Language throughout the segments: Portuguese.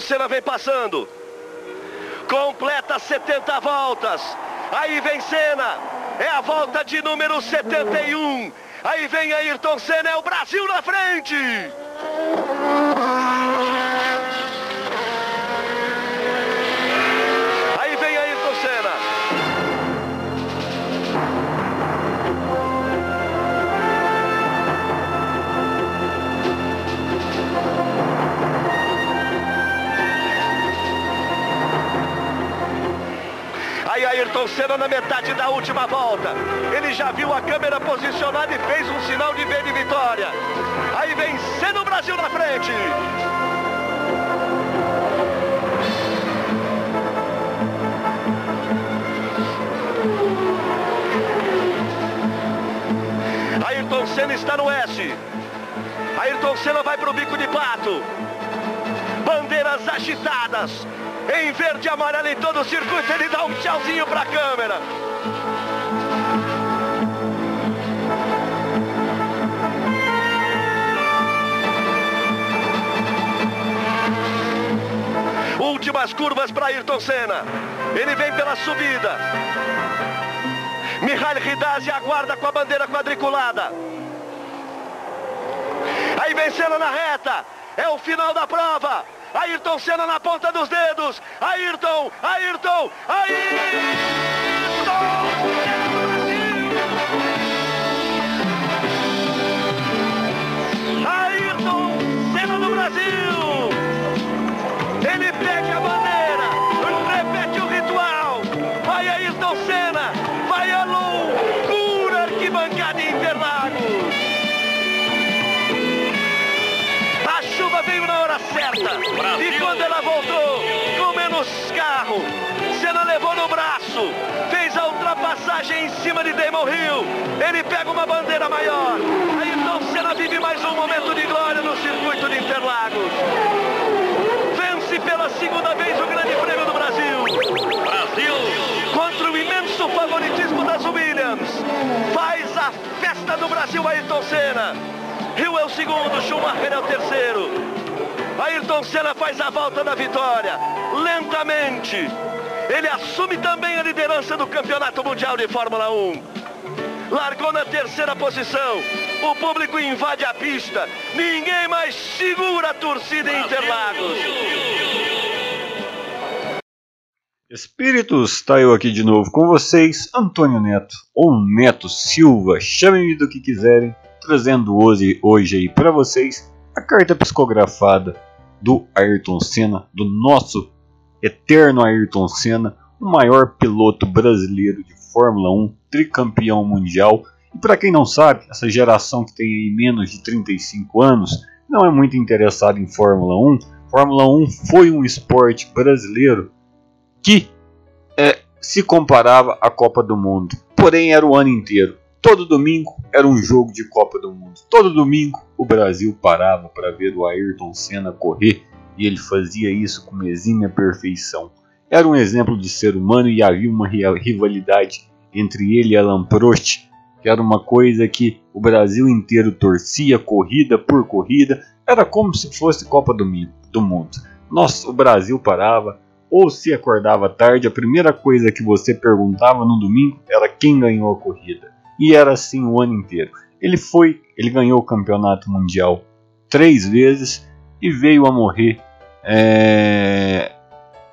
Senna vem passando. Completa 70 voltas. Aí vem Senna. É a volta de número 71. Aí vem Ayrton Senna. É o Brasil na frente. Aí vem Ayrton Senna. Aí Ayrton Senna na metade da última volta. Ele já viu a câmera posicionada e fez um sinal de V de vitória. Aí vem Senna, o Brasil na frente. Ayrton Senna está no S. Ayrton Senna vai para o bico de pato. Bandeiras agitadas. Em verde e amarelo em todo o circuito, ele dá um tchauzinho para a câmera. Últimas curvas para Ayrton Senna. Ele vem pela subida. Mihail Ridazzi aguarda com a bandeira quadriculada. Aí vem Senna na reta. É o final da prova. Ayrton Senna na ponta dos dedos. Ayrton, Ayrton, Ayrton! Ayrton Senna do Brasil! Ele pega a bandeira, repete o ritual. Vai Ayrton Senna, vai a loucura arquibancada em Interlagos. A chuva veio na hora certa. Brasil. E quando ela voltou, com menos carro, Senna levou no braço, fez a ultrapassagem em cima de Damon Hill. Ele pega uma bandeira maior. Ayrton Senna vive mais um momento de glória no circuito de Interlagos. Vence pela segunda vez o Grande Prêmio do Brasil. Brasil! Contra o imenso favoritismo das Williams. Faz a festa do Brasil, Ayrton Senna. Hill é o segundo, Schumacher é o terceiro. Ayrton Senna faz a volta da vitória, lentamente. Ele assume também a liderança do Campeonato Mundial de Fórmula 1. Largou na terceira posição. O público invade a pista. Ninguém mais segura a torcida em Interlagos. Espíritos, tá eu aqui de novo com vocês, Antônio Neto, ou Neto Silva, chamem-me do que quiserem, trazendo hoje aí para vocês a carta psicografada do Ayrton Senna, do nosso eterno Ayrton Senna, o maior piloto brasileiro de Fórmula 1, tricampeão mundial. E para quem não sabe, essa geração que tem aí menos de 35 anos não é muito interessada em Fórmula 1. Fórmula 1 foi um esporte brasileiro que se comparava à Copa do Mundo, porém era o ano inteiro. Todo domingo era um jogo de Copa do Mundo. Todo domingo o Brasil parava para ver o Ayrton Senna correr e ele fazia isso com exímia perfeição. Era um exemplo de ser humano e havia uma rivalidade entre ele e Alain Prost, que era uma coisa que o Brasil inteiro torcia corrida por corrida. Era como se fosse Copa do Mundo. Nossa, o Brasil parava ou se acordava tarde, a primeira coisa que você perguntava no domingo era quem ganhou a corrida. E era assim o ano inteiro. Ele ganhou o campeonato mundial 3 vezes e veio a morrer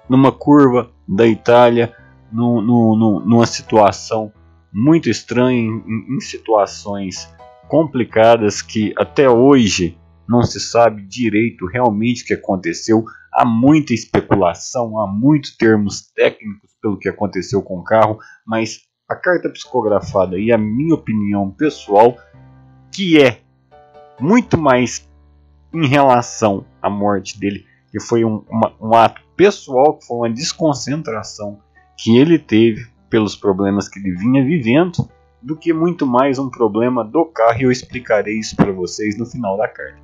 numa curva da Itália, numa situação muito estranha, em situações complicadas que até hoje não se sabe direito realmente o que aconteceu. Há muita especulação, há muitos termos técnicos pelo que aconteceu com o carro, mas a carta psicografada e a minha opinião pessoal, que é muito mais em relação à morte dele, que foi um ato pessoal, que foi uma desconcentração que ele teve pelos problemas que ele vinha vivendo, do que muito mais um problema do carro, e eu explicarei isso para vocês no final da carta.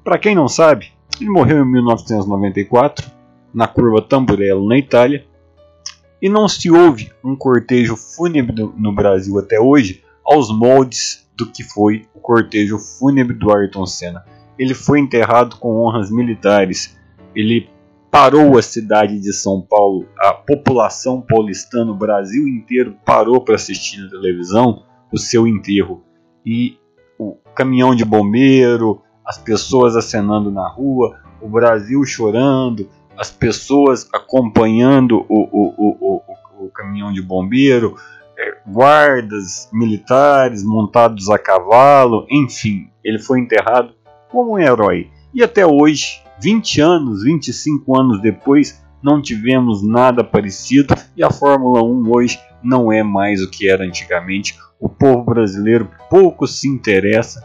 Para quem não sabe, ele morreu em 1994, na curva Tamburello, na Itália, e não se houve um cortejo fúnebre no Brasil até hoje aos moldes do que foi o cortejo fúnebre do Ayrton Senna. Ele foi enterrado com honras militares. Ele parou a cidade de São Paulo, a população paulistana, o Brasil inteiro parou para assistir na televisão o seu enterro. E o caminhão de bombeiro, as pessoas acenando na rua, o Brasil chorando, as pessoas acompanhando o caminhão de bombeiro, guardas militares montados a cavalo, enfim, ele foi enterrado como um herói. E até hoje, 20 anos, 25 anos depois, não tivemos nada parecido e a Fórmula 1 hoje não é mais o que era antigamente. O povo brasileiro pouco se interessa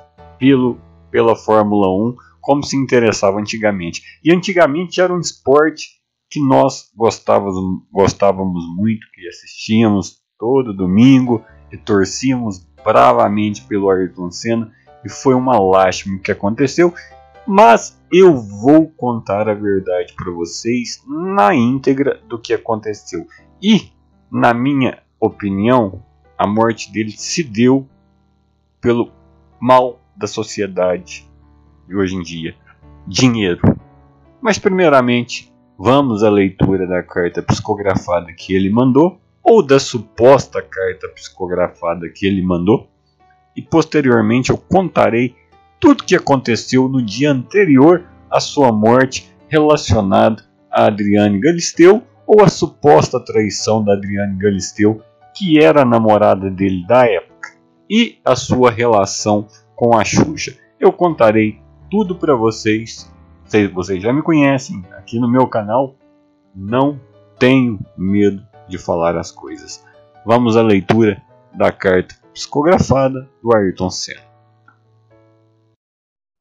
pela Fórmula 1 como se interessava antigamente. E antigamente era um esporte que nós gostávamos muito, que assistíamos todo domingo e torcíamos bravamente pelo Ayrton Senna, e foi uma lástima o que aconteceu, mas eu vou contar a verdade para vocês na íntegra do que aconteceu. E, na minha opinião, a morte dele se deu pelo mal da sociedade de hoje em dia, dinheiro. Mas primeiramente, vamos à leitura da carta psicografada que ele mandou, ou da suposta carta psicografada que ele mandou, e posteriormente eu contarei tudo o que aconteceu no dia anterior à sua morte relacionado a Adriane Galisteu, ou a suposta traição da Adriane Galisteu, que era a namorada dele da época, e a sua relação com a Xuxa. Eu contarei tudo para vocês. Vocês já me conhecem aqui no meu canal, não tenho medo de falar as coisas. Vamos à leitura da carta psicografada do Ayrton Senna.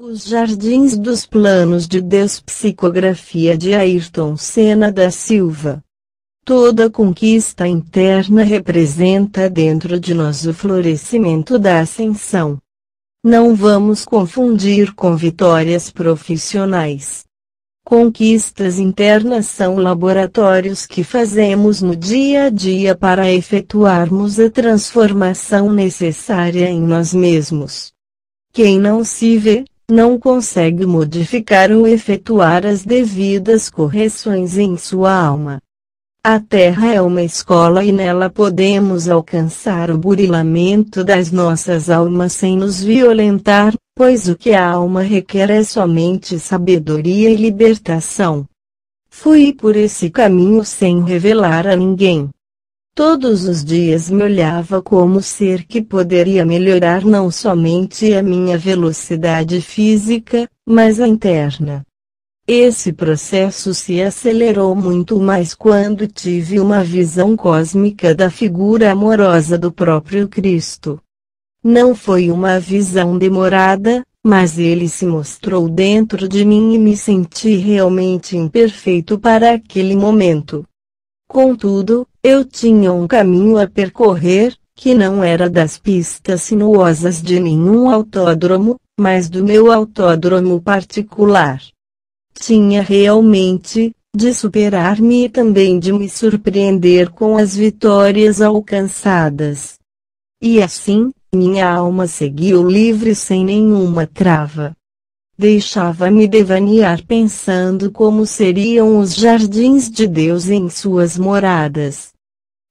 Os Jardins dos Planos de Deus, psicografia de Ayrton Senna da Silva. Toda conquista interna representa dentro de nós o florescimento da ascensão. Não vamos confundir com vitórias profissionais. Conquistas internas são laboratórios que fazemos no dia a dia para efetuarmos a transformação necessária em nós mesmos. Quem não se vê, não consegue modificar ou efetuar as devidas correções em sua alma. A Terra é uma escola e nela podemos alcançar o burilamento das nossas almas sem nos violentar, pois o que a alma requer é somente sabedoria e libertação. Fui por esse caminho sem revelar a ninguém. Todos os dias me olhava como ser que poderia melhorar não somente a minha velocidade física, mas a interna. Esse processo se acelerou muito mais quando tive uma visão cósmica da figura amorosa do próprio Cristo. Não foi uma visão demorada, mas ele se mostrou dentro de mim e me senti realmente imperfeito para aquele momento. Contudo, eu tinha um caminho a percorrer, que não era das pistas sinuosas de nenhum autódromo, mas do meu autódromo particular. Tinha realmente de superar-me e também de me surpreender com as vitórias alcançadas. E assim, minha alma seguiu livre sem nenhuma trava. Deixava-me devanear pensando como seriam os jardins de Deus em suas moradas.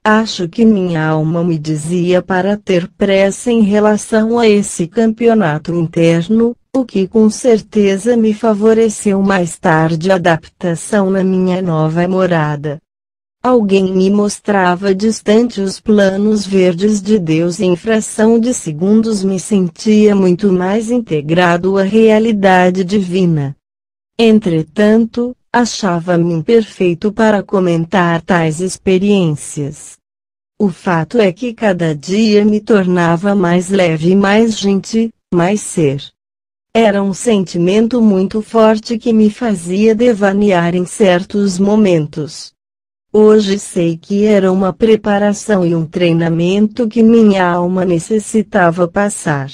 Acho que minha alma me dizia para ter pressa em relação a esse campeonato interno, o que com certeza me favoreceu mais tarde a adaptação na minha nova morada. Alguém me mostrava distante os planos verdes de Deus e em fração de segundos me sentia muito mais integrado à realidade divina. Entretanto, achava-me imperfeito para comentar tais experiências. O fato é que cada dia me tornava mais leve e mais gente, mais ser. Era um sentimento muito forte que me fazia devanear em certos momentos. Hoje sei que era uma preparação e um treinamento que minha alma necessitava passar.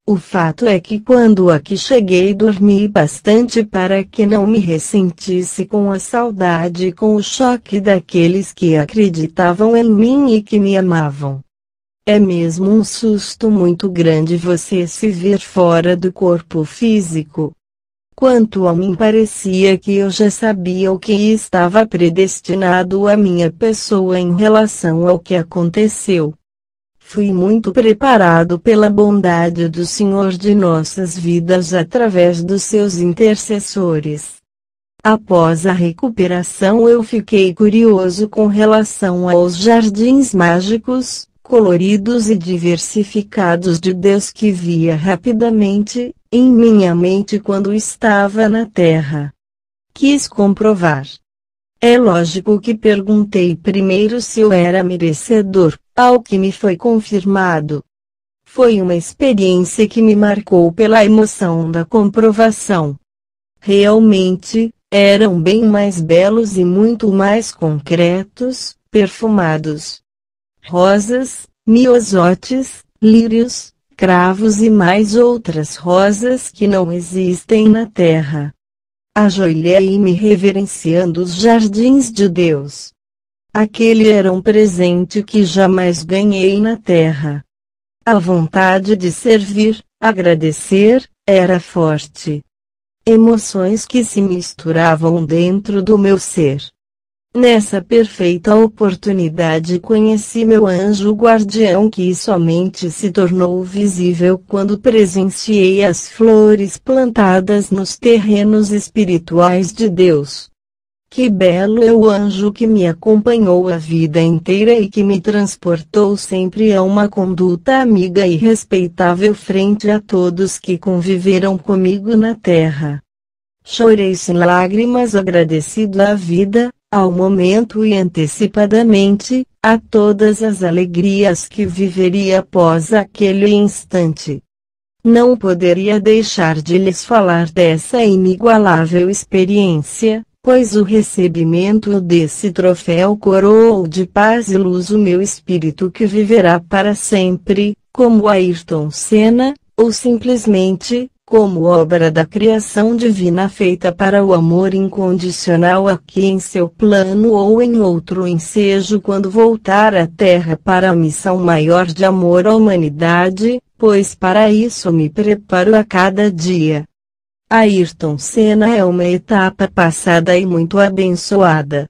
O fato é que quando aqui cheguei dormi bastante para que não me ressentisse com a saudade e com o choque daqueles que acreditavam em mim e que me amavam. É mesmo um susto muito grande você se ver fora do corpo físico. Quanto a mim, parecia que eu já sabia o que estava predestinado à minha pessoa em relação ao que aconteceu. Fui muito preparado pela bondade do Senhor de nossas vidas através dos seus intercessores. Após a recuperação, eu fiquei curioso com relação aos jardins mágicos, coloridos e diversificados de Deus que via rapidamente em minha mente quando estava na Terra. Quis comprovar. É lógico que perguntei primeiro se eu era merecedor, ao que me foi confirmado. Foi uma experiência que me marcou pela emoção da comprovação. Realmente, eram bem mais belos e muito mais concretos, perfumados. Rosas, miosotes, lírios, cravos e mais outras rosas que não existem na terra. Ajoelhei-me reverenciando os jardins de Deus. Aquele era um presente que jamais ganhei na terra. A vontade de servir, agradecer, era forte. Emoções que se misturavam dentro do meu ser. Nessa perfeita oportunidade conheci meu anjo guardião, que somente se tornou visível quando presenciei as flores plantadas nos terrenos espirituais de Deus. Que belo é o anjo que me acompanhou a vida inteira e que me transportou sempre a uma conduta amiga e respeitável frente a todos que conviveram comigo na terra. Chorei sem lágrimas, agradecido à vida, ao momento e antecipadamente, a todas as alegrias que viveria após aquele instante. Não poderia deixar de lhes falar dessa inigualável experiência, pois o recebimento desse troféu coroou de paz e luz o meu espírito, que viverá para sempre, como Ayrton Senna, ou simplesmente como obra da criação divina feita para o amor incondicional aqui em seu plano ou em outro ensejo quando voltar à Terra para a missão maior de amor à humanidade, pois para isso me preparo a cada dia. Ayrton Senna é uma etapa passada e muito abençoada.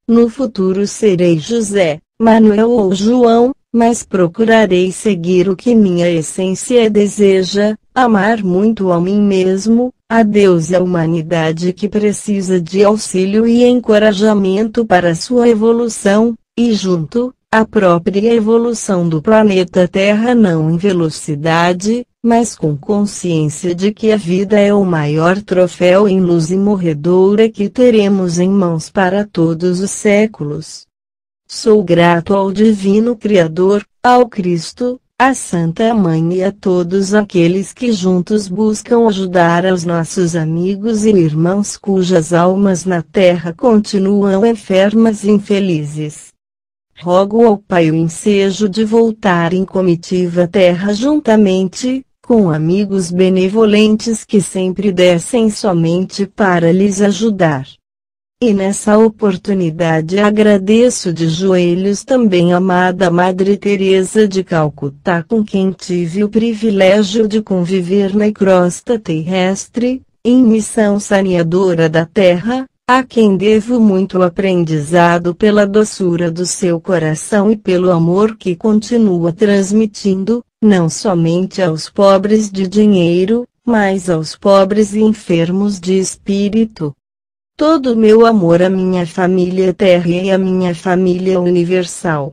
No futuro serei José, Manuel ou João, mas procurarei seguir o que minha essência deseja, amar muito a mim mesmo, a Deus e a humanidade que precisa de auxílio e encorajamento para sua evolução, e junto, a própria evolução do planeta Terra, não em velocidade, mas com consciência de que a vida é o maior troféu em luz imorredoura que teremos em mãos para todos os séculos. Sou grato ao Divino Criador, ao Cristo, à Santa Mãe e a todos aqueles que juntos buscam ajudar aos nossos amigos e irmãos cujas almas na Terra continuam enfermas e infelizes. Rogo ao Pai o ensejo de voltar em comitiva à Terra juntamente com amigos benevolentes que sempre descem somente para lhes ajudar. E nessa oportunidade agradeço de joelhos também a amada Madre Teresa de Calcutá, com quem tive o privilégio de conviver na crosta terrestre, em missão saneadora da Terra, a quem devo muito aprendizado pela doçura do seu coração e pelo amor que continua transmitindo, não somente aos pobres de dinheiro, mas aos pobres e enfermos de espírito. Todo o meu amor à minha família terra e à minha família universal.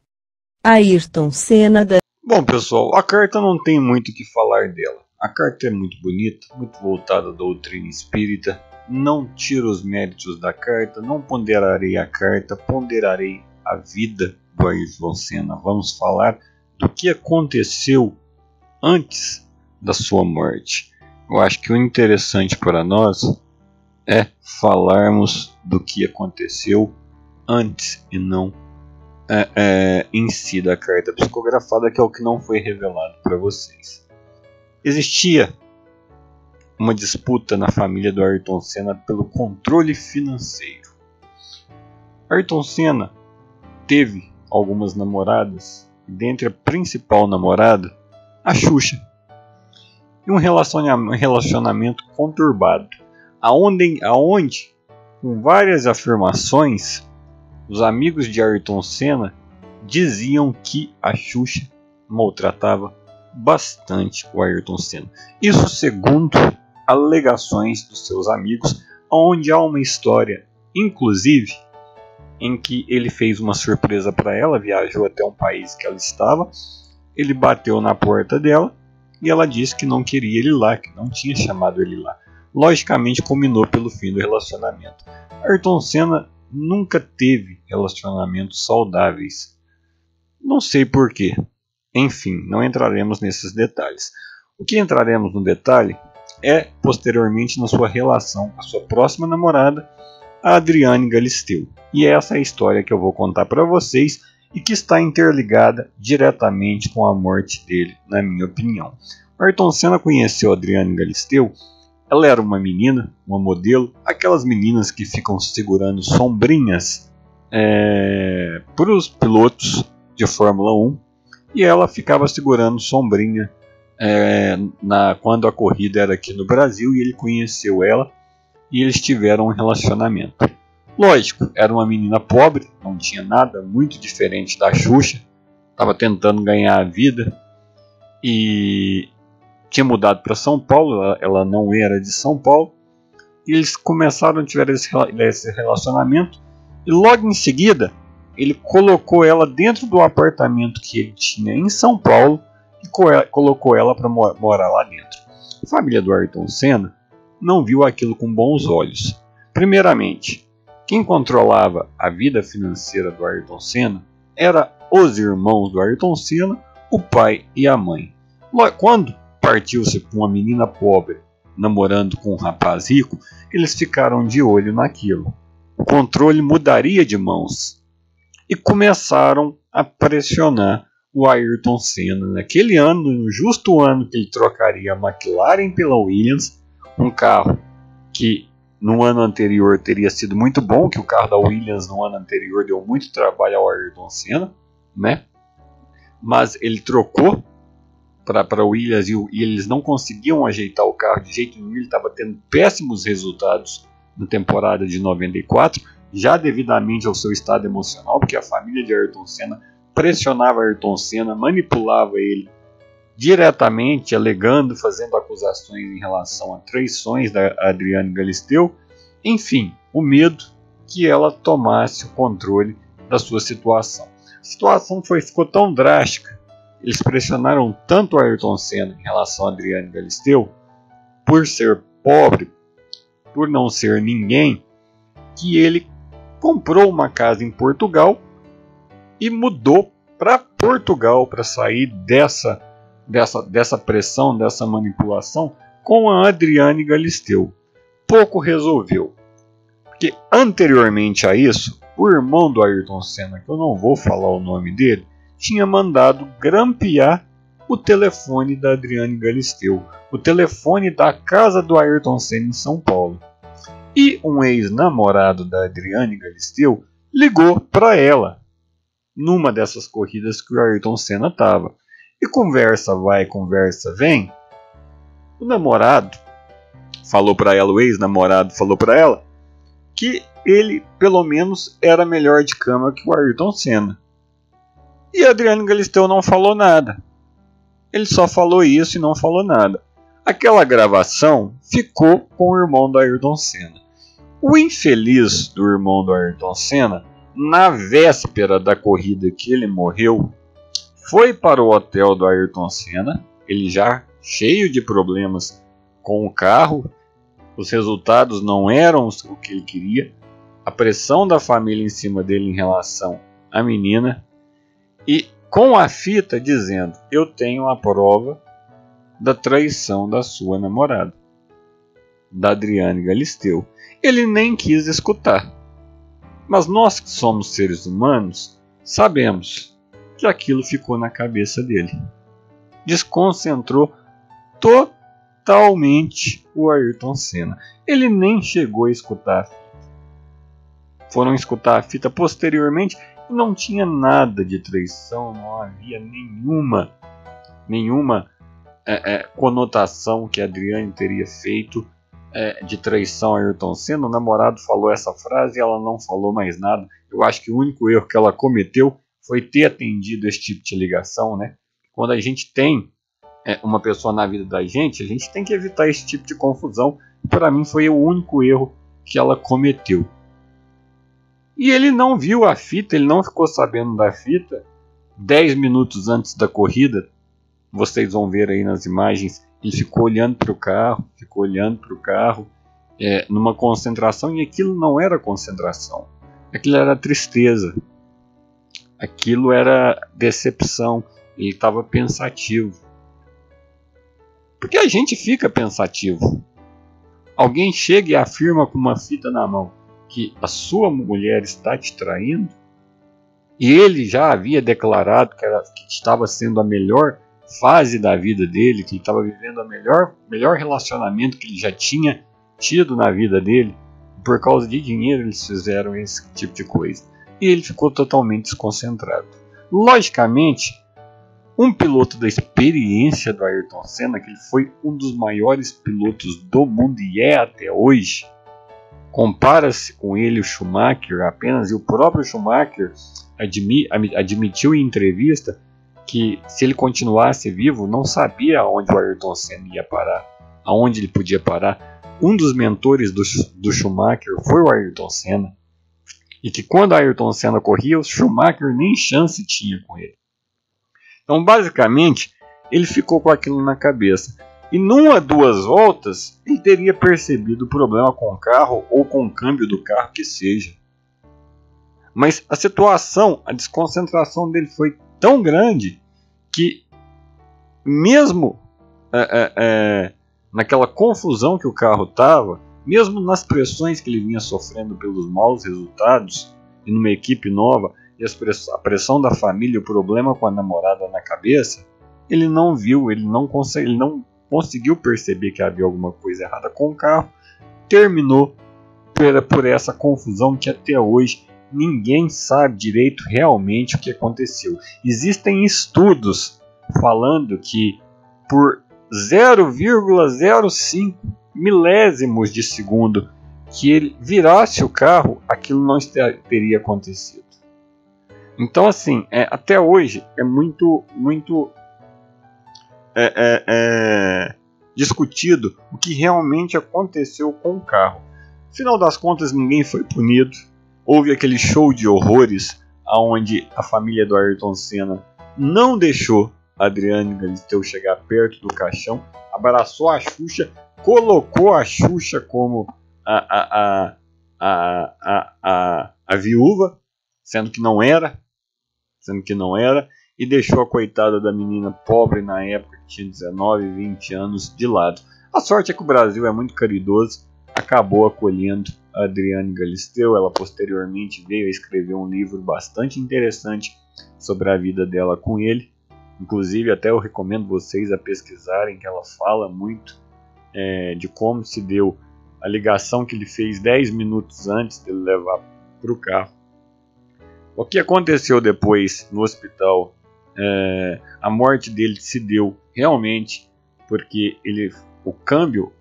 Ayrton Senna da... Bom, pessoal, a carta não tem muito o que falar dela. A carta é muito bonita, muito voltada à doutrina espírita. Não tiro os méritos da carta, não ponderarei a carta, ponderarei a vida do Ayrton Senna. Vamos falar do que aconteceu antes da sua morte. Eu acho que o interessante para nós é falarmos do que aconteceu antes e não em si da carta psicografada, que é o que não foi revelado para vocês. Existia uma disputa na família do Ayrton Senna pelo controle financeiro. Ayrton Senna teve algumas namoradas, e dentre a principal namorada, a Xuxa, e um relacionamento conturbado. aonde com várias afirmações, os amigos de Ayrton Senna diziam que a Xuxa maltratava bastante o Ayrton Senna. Isso segundo alegações dos seus amigos, onde há uma história, inclusive, em que ele fez uma surpresa para ela, viajou até um país que ela estava, ele bateu na porta dela e ela disse que não queria ele lá, que não tinha chamado ele lá. Logicamente combinou pelo fim do relacionamento. Ayrton Senna nunca teve relacionamentos saudáveis. Não sei porquê. Enfim, não entraremos nesses detalhes. O que entraremos no detalhe é posteriormente na sua relação com a sua próxima namorada, a Adriane Galisteu. E essa é a história que eu vou contar para vocês e que está interligada diretamente com a morte dele, na minha opinião. Ayrton Senna conheceu a Adriane Galisteu. Ela era uma menina, uma modelo, aquelas meninas que ficam segurando sombrinhas para os pilotos de Fórmula 1, e ela ficava segurando sombrinha quando a corrida era aqui no Brasil, e ele conheceu ela e eles tiveram um relacionamento. Lógico, era uma menina pobre, não tinha nada muito diferente da Xuxa, estava tentando ganhar a vida e tinha mudado para São Paulo, ela não era de São Paulo, e eles começaram a ter esse relacionamento, e logo em seguida ele colocou ela dentro do apartamento que ele tinha em São Paulo e colocou ela para morar lá dentro. A família do Ayrton Senna não viu aquilo com bons olhos. Primeiramente, quem controlava a vida financeira do Ayrton Senna era os irmãos do Ayrton Senna, o pai e a mãe. Quando partiu-se com uma menina pobre namorando com um rapaz rico, eles ficaram de olho naquilo. O controle mudaria de mãos e começaram a pressionar o Ayrton Senna. Naquele ano, no justo ano que ele trocaria a McLaren pela Williams, um carro que no ano anterior teria sido muito bom, que o carro da Williams no ano anterior deu muito trabalho ao Ayrton Senna, né? Mas ele trocou para a Williams e eles não conseguiam ajeitar o carro de jeito nenhum. Ele estava tendo péssimos resultados na temporada de 94, já devidamente ao seu estado emocional, porque a família de Ayrton Senna pressionava Ayrton Senna, manipulava ele diretamente, alegando, fazendo acusações em relação a traições da Adriane Galisteu. Enfim, o medo que ela tomasse o controle da sua situação. A situação ficou tão drástica, eles pressionaram tanto a Ayrton Senna em relação a Adriane Galisteu, por ser pobre, por não ser ninguém, que ele comprou uma casa em Portugal e mudou para Portugal para sair dessa pressão, dessa manipulação com a Adriane Galisteu. Pouco resolveu, porque anteriormente a isso, o irmão do Ayrton Senna, que eu não vou falar o nome dele, tinha mandado grampear o telefone da Adriane Galisteu, o telefone da casa do Ayrton Senna em São Paulo. E um ex-namorado da Adriane Galisteu ligou para ela numa dessas corridas que o Ayrton Senna estava. E conversa vai, conversa vem. O namorado falou para ela, o ex-namorado falou para ela que ele pelo menos era melhor de cama que o Ayrton Senna. E a Adriane Galisteu não falou nada. Ele só falou isso e não falou nada. Aquela gravação ficou com o irmão do Ayrton Senna. O infeliz do irmão do Ayrton Senna, na véspera da corrida que ele morreu, foi para o hotel do Ayrton Senna, ele já cheio de problemas com o carro, os resultados não eram o que ele queria, a pressão da família em cima dele em relação à menina, e com a fita dizendo: eu tenho a prova da traição da sua namorada, da Adriane Galisteu. Ele nem quis escutar. Mas nós que somos seres humanos sabemos que aquilo ficou na cabeça dele. Desconcentrou totalmente o Ayrton Senna. Ele nem chegou a escutar a fita. Foram escutar a fita posteriormente e não tinha nada de traição, não havia nenhuma conotação que a Adriane teria feito de traição a Ayrton Senna, o namorado falou essa frase e ela não falou mais nada. Eu acho que o único erro que ela cometeu foi ter atendido esse tipo de ligação, né? Quando a gente tem uma pessoa na vida da gente, a gente tem que evitar esse tipo de confusão. Para mim foi o único erro que ela cometeu. E ele não viu a fita, ele não ficou sabendo da fita 10 minutos antes da corrida. Vocês vão ver aí nas imagens, ele ficou olhando para o carro, numa concentração, e aquilo não era concentração, aquilo era tristeza, aquilo era decepção, ele estava pensativo. Porque a gente fica pensativo. Alguém chega e afirma com uma fita na mão que a sua mulher está te traindo, e ele já havia declarado que estava sendo a melhor fase da vida dele, que ele estava vivendo o melhor relacionamento que ele já tinha tido na vida dele. Por causa de dinheiro eles fizeram esse tipo de coisa. E ele ficou totalmente desconcentrado. Logicamente, um piloto da experiência do Ayrton Senna, que ele foi um dos maiores pilotos do mundo e é até hoje, compara-se com ele o Schumacher apenas, e o próprio Schumacher admitiu em entrevista que se ele continuasse vivo, não sabia aonde o Ayrton Senna ia parar, aonde ele podia parar. Um dos mentores do Schumacher foi o Ayrton Senna, e que quando o Ayrton Senna corria, o Schumacher nem chance tinha com ele. Então, basicamente, ele ficou com aquilo na cabeça. E numa, 2 voltas, ele teria percebido o problema com o carro ou com o câmbio do carro, que seja. Mas a situação, a desconcentração dele foi tão grande que, mesmo naquela confusão que o carro estava, mesmo nas pressões que ele vinha sofrendo pelos maus resultados, e numa equipe nova, e a pressão da família, o problema com a namorada na cabeça, ele não viu, ele não conseguiu perceber que havia alguma coisa errada com o carro. Terminou por essa confusão que até hoje ninguém sabe direito realmente o que aconteceu. Existem estudos falando que por 0,05 milésimos de segundo que ele virasse o carro, aquilo não teria acontecido. Então, assim, até hoje é muito discutido o que realmente aconteceu com o carro. Afinal das contas, ninguém foi punido. Houve aquele show de horrores onde a família do Ayrton Senna não deixou a Adriane Galisteu chegar perto do caixão, abraçou a Xuxa, colocou a Xuxa como a viúva, sendo que não era, e deixou a coitada da menina pobre na época, que tinha 19, 20 anos, de lado. A sorte é que o Brasil é muito caridoso, acabou acolhendo a Adriane Galisteu. Ela posteriormente veio a escrever um livro bastante interessante sobre a vida dela com ele. Inclusive, até eu recomendo vocês a pesquisarem, que ela fala muito de como se deu a ligação que ele fez 10 minutos antes dele levar para o carro. O que aconteceu depois no hospital, a morte dele se deu realmente porque o câmbio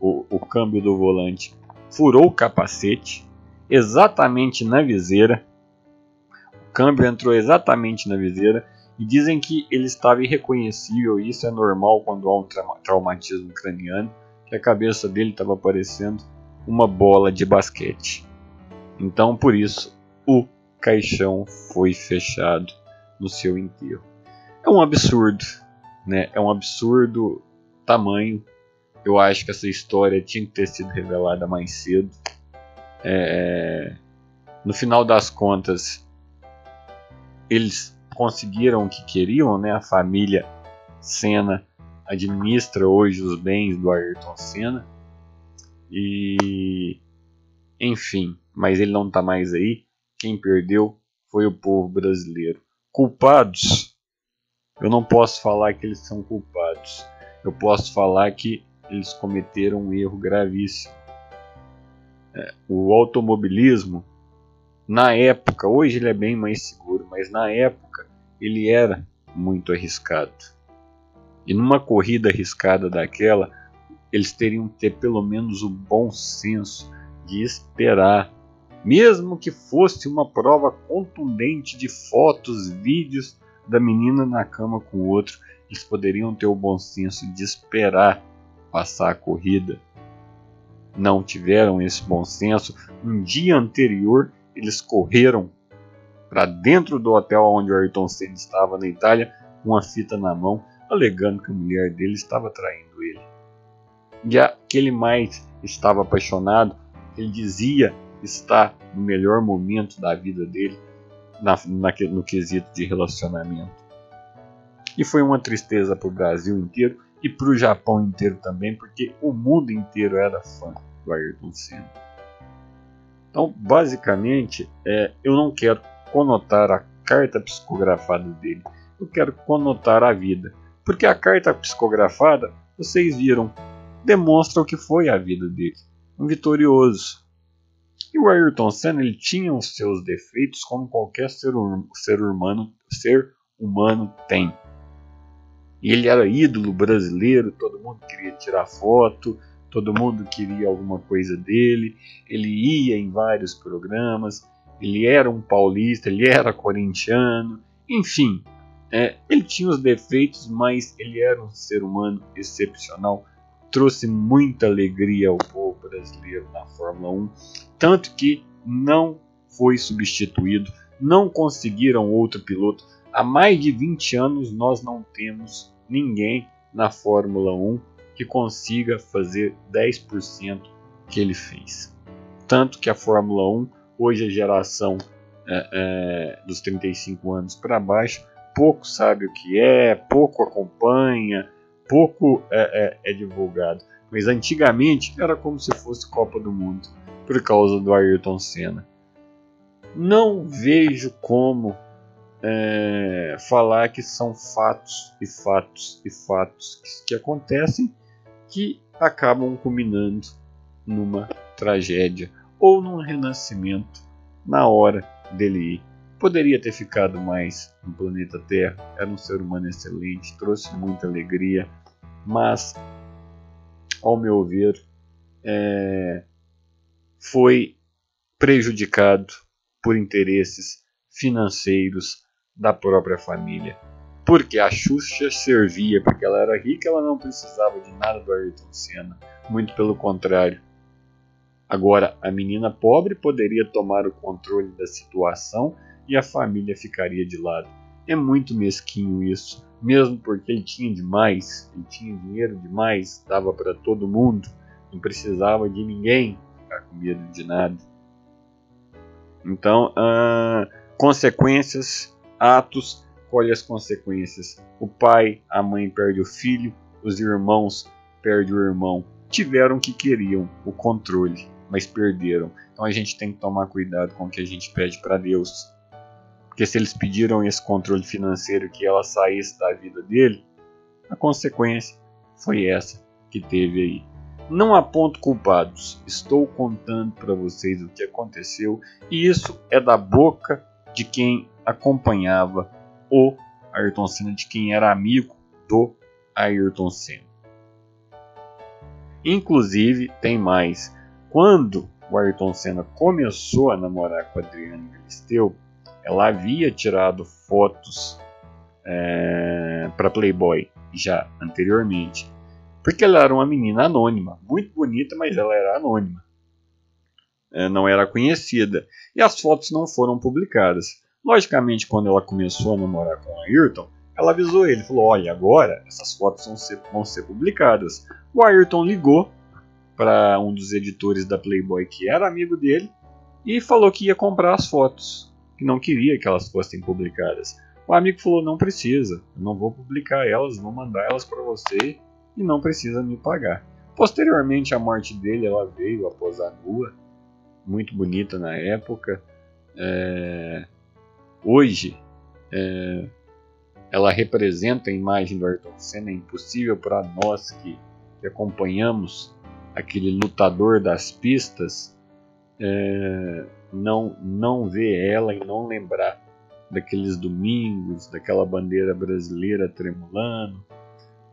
do volante furou o capacete exatamente na viseira. O câmbio entrou exatamente na viseira e dizem que ele estava irreconhecível. E isso é normal quando há um traumatismo craniano, que a cabeça dele estava parecendo uma bola de basquete. Então, por isso, o caixão foi fechado no seu enterro. É um absurdo, né? É um absurdo tamanho. Eu acho que essa história tinha que ter sido revelada mais cedo. No final das contas, eles conseguiram o que queriam, né? A família Senna administra hoje os bens do Ayrton Senna. E enfim, mas ele não está mais aí. Quem perdeu foi o povo brasileiro. Culpados? Eu não posso falar que eles são culpados. Eu posso falar que eles cometeram um erro gravíssimo. O automobilismo, na época, hoje ele é bem mais seguro, mas na época ele era muito arriscado. E numa corrida arriscada daquela, eles teriam que ter pelo menos o bom senso de esperar, mesmo que fosse uma prova contundente de fotos, vídeos da menina na cama com o outro, eles poderiam ter o bom senso de esperar passar a corrida. Não tiveram esse bom senso. Um dia anterior, eles correram para dentro do hotel onde o Ayrton Senna estava na Itália, com uma fita na mão, alegando que a mulher dele estava traindo ele. E aquele mais estava apaixonado, ele dizia estar no melhor momento da vida dele, no quesito de relacionamento. E foi uma tristeza para o Brasil inteiro e para o Japão inteiro também, porque o mundo inteiro era fã do Ayrton Senna. Então, basicamente, eu não quero conotar a carta psicografada dele, eu quero conotar a vida, porque a carta psicografada, vocês viram, demonstra o que foi a vida dele, um vitorioso. E o Ayrton Senna, ele tinha os seus defeitos como qualquer ser humano tem. E ele era ídolo brasileiro, todo mundo queria tirar foto, todo mundo queria alguma coisa dele, ele ia em vários programas, ele era um paulista, ele era corintiano, enfim, ele tinha os defeitos, mas ele era um ser humano excepcional, trouxe muita alegria ao povo brasileiro na Fórmula 1, tanto que não foi substituído, não conseguiram outro piloto. Há mais de 20 anos nós não temos ninguém na Fórmula 1 que consiga fazer 10% que ele fez. Tanto que a Fórmula 1, hoje a geração dos 35 anos para baixo, pouco sabe o que é, pouco acompanha, pouco é divulgado. Mas antigamente era como se fosse Copa do Mundo, por causa do Ayrton Senna. Não vejo como falar que são fatos que acontecem, que acabam culminando numa tragédia ou num renascimento na hora dele ir. Poderia ter ficado mais no planeta Terra, era um ser humano excelente, trouxe muita alegria, mas, ao meu ver, foi prejudicado por interesses financeiros da própria família. Porque a Xuxa servia, porque ela era rica, ela não precisava de nada do Ayrton Senna, muito pelo contrário. Agora, a menina pobre poderia tomar o controle da situação e a família ficaria de lado. É muito mesquinho isso, mesmo porque ele tinha demais, ele tinha dinheiro demais, dava para todo mundo, não precisava de ninguém ficar com medo de nada. Então, consequências, atos, colhe as consequências. O pai, a mãe perde o filho, os irmãos perdem o irmão. Tiveram que queriam o controle, mas perderam. Então a gente tem que tomar cuidado com o que a gente pede para Deus. Porque se eles pediram esse controle financeiro, que ela saísse da vida dele, a consequência foi essa que teve aí. Não aponto culpados, estou contando para vocês o que aconteceu, e isso é da boca de quem acompanhava o Ayrton Senna, de quem era amigo do Ayrton Senna. Inclusive, tem mais. Quando o Ayrton Senna começou a namorar com a Adriana Galisteu, ela havia tirado fotos para Playboy já anteriormente, porque ela era uma menina anônima, muito bonita, mas ela era anônima, não era conhecida, e as fotos não foram publicadas. Logicamente, quando ela começou a namorar com o Ayrton, ela avisou ele, falou: olha, agora essas fotos vão ser publicadas. O Ayrton ligou para um dos editores da Playboy, que era amigo dele, e falou que ia comprar as fotos, que não queria que elas fossem publicadas. O amigo falou: não precisa, eu não vou publicar elas, vou mandar elas para você e não precisa me pagar. Posteriormente à morte dele, ela veio a posar nua, muito bonita na época. Hoje ela representa a imagem do Ayrton Senna. É impossível para nós que acompanhamos aquele lutador das pistas não ver ela e não lembrar daqueles domingos, daquela bandeira brasileira tremulando,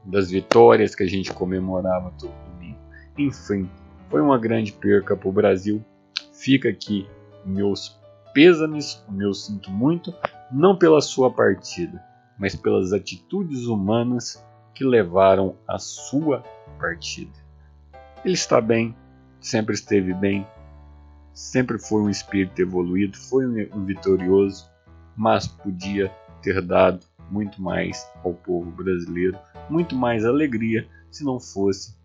das vitórias que a gente comemorava todo domingo. Enfim, foi uma grande perca para o Brasil. Fica aqui meus pêsames, o meu sinto muito, não pela sua partida, mas pelas atitudes humanas que levaram à sua partida. Ele está bem, sempre esteve bem, sempre foi um espírito evoluído, foi um vitorioso, mas podia ter dado muito mais ao povo brasileiro, muito mais alegria, se não fosse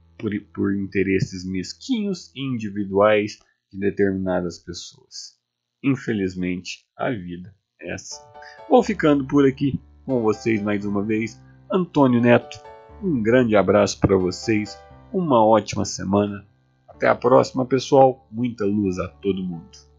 por interesses mesquinhos e individuais de determinadas pessoas. Infelizmente, a vida é assim. Vou ficando por aqui com vocês mais uma vez. Antônio Neto, um grande abraço para vocês, uma ótima semana. Até a próxima, pessoal. Muita luz a todo mundo.